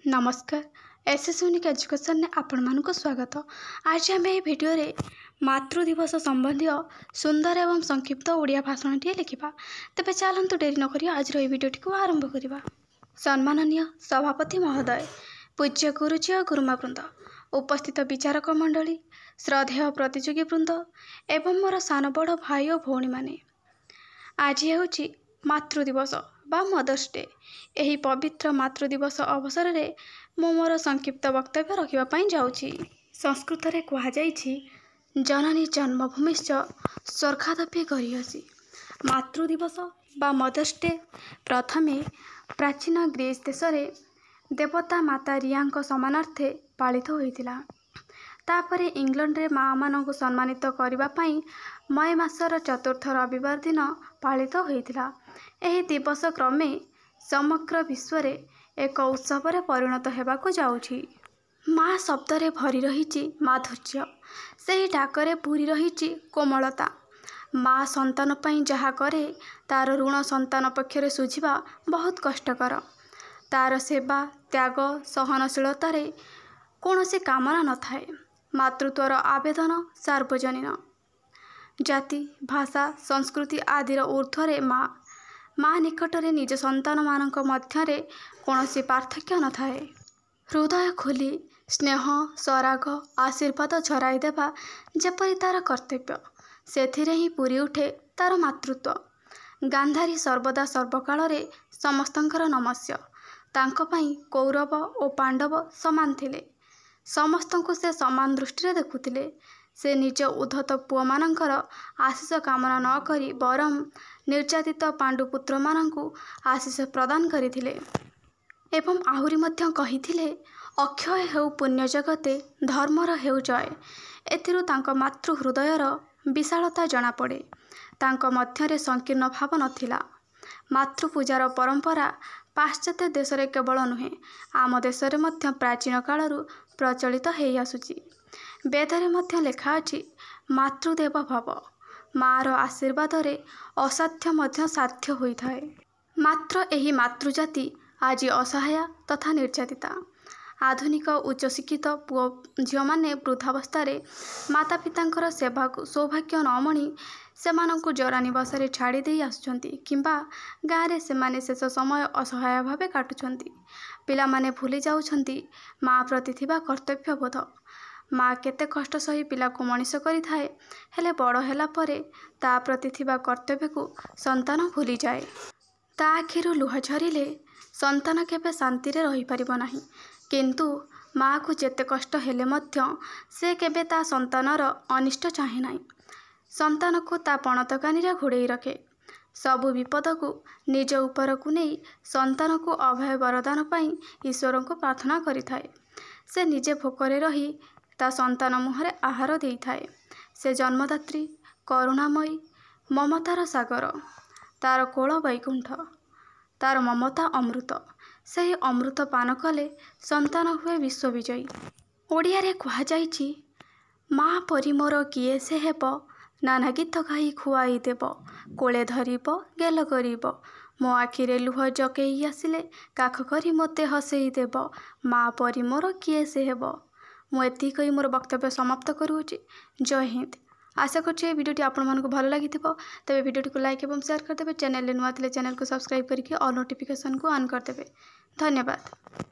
नमस्कार S unique education ने आपण मानक स्वागत। आज आम ये भिडियो रे मातृ दिवस संबंधी सुंदर एवं संक्षिप्त ओडिया भाषण टी लिखा। तेरे चलतु डेरी नक आज ये भिडियोटी को आरंभ करवा। सम्माननीय सभापति महोदय, पूज्य गुरुजी और गुरुमावृंद, उपस्थित विचारक मंडली, श्रद्धेय प्रतियोगी वृंद एवं मोर सान बड़ भाई और भौणी माने, आज हूँ मातृ दिवस बा मदर्स डे। यही पवित्र मातृ दिवस अवसर में मु मोर संक्षिप्त वक्तव्य रखापी जाऊँगी। संस्कृत रे कहुଯାଇଛି जननी जन्मभूमिश्च स्वर्गादपि गरीयसी। मातृ दिवस बा मदर्स डे प्रथमे प्राचीन ग्रीस देश रे देवता माता रिया सम्मानार्थे पालित होइतिला। तापरे इंग्लैंड रे माँ मानक सम्मानित करने मई मासर चतुर्थ रविवार दिन पालित होइतिला। एही दिवस क्रमे समग्र विश्व रे एक उत्सव रे परिणत हेबाकु जाउछि। माँ शब्द रे भरी रहिछि माधुर्य, सेही डाकरे पूरी रहिछि कोमलता। माँ संतान पई जहा करे तार ऋण संतान पक्षरे सुझिबा बहुत कष्टकर। तार सेवा त्याग सहनशीलता रे कौनसी कामना न थाए। मातृत्वर आवेदन सार्वजनीन। जाति भाषा संस्कृति आदिर ऊर्ध्वरे माँ निकटरे निज संतान मानक मध्यरे कौनसी पार्थक्य न थाए। हृदय खोली स्नेह सराग आशीर्वाद झराई देवा जेपरि तार कर्तव्य, सेथिरे ही पूरी उठे तार मातृत्व। गांधारी सर्वदा सर्वकाल रे समस्तंकर नमस्य। तांको पई कौरव और पांडव समान थिले। समस्तंको से समान दृष्टि देखुथिले। से निज उद्धत पुओ मानकर आशीष कामना न करी बरम निर्यातित पांडुपुत्र मानंकु आशीष प्रदान करिथिले। एवं आहुरी मध्य कहिथिले, अक्षय हेउ पुण्य जगते धर्मर हेउ जय। एथिरु तांको मातृ हृदयर विशालता जଣା पड़े। तांको मध्यरे संकीर्ण भाव नथिला। मातृपूजार परंपरा पाश्चात्य देश रे केवल नुहे, आम देश रे मध्य प्राचीन कालरू प्रचलित हेई आसुची। वेदरे मध्य लेखा अछि मातृदेव भव। मार आशीर्वाद रे असाध्य मध्य साध्य होइथाए। मात्र एही मातृजाति आज असहाय तथा निर्यातिता। आधुनिक उच्च शिक्षित पुओ झियो माने वृद्धावस्था माता पितांकर सेवा को सौभाग्य न मणि सेमानंकु जरानी बसरे छाड़ी दे आसुचंती किंबा गाँव से शेष समय असहाय भावे काटुचंती। पिला माने भूली जाउछंती माँ प्रति थिबा कर्तव्य बोध। माँ केते कष्ट सही पिला को मनीष करि थाए, हेले बड़ हेला परे ता प्रति थिबा कर्तव्य को संतान भूली जाए। ता आखिरु लुह झरिले संतान केबे शांति रे रही परिबो नाही। किंतु माँ को जेते कष्ट हेले मध्य से केबे ता संतानर अनिष्ट चाहे नाही। संतान को ता पणतकानी रे घोड़ेई रखे। सबु विपद को निज ऊपर को नहीं संतान को अभय वरदान पाई ईश्वर को प्रार्थना करि थाए। से निजे भोकरे रही ता संतान मुहरे आहार देई थाए। से जन्मदात्री करुणामयी ममतार सागर। तार कोल वैकुंठ, तार ममता अमृत। से अमृत पान कले संतान हुए विश्वविजयी। ओडिया रे कहुଯାଇଛି, माँ परि मोर किए से हेब, नाना गीत गाई खुआई देव। कोले धरिब गेल करिब, मो आखिरे लुह जकेई आसिले काख करी मते हसेई देव। माँ परि मोर किए से हेब। मु एति कही मोर वक्तव्य समाप्त करूछि। जय हिंद। आशा करछि वीडियोटी आपण मानको भल लागिथिबो। तबे वीडियोटी को लाइक एवं शेयर कर देबे। चैनल रे नुआ थिले चैनल को सब्सक्राइब करके ऑल नोटिफिकेशन को ऑन कर देबे। धन्यवाद।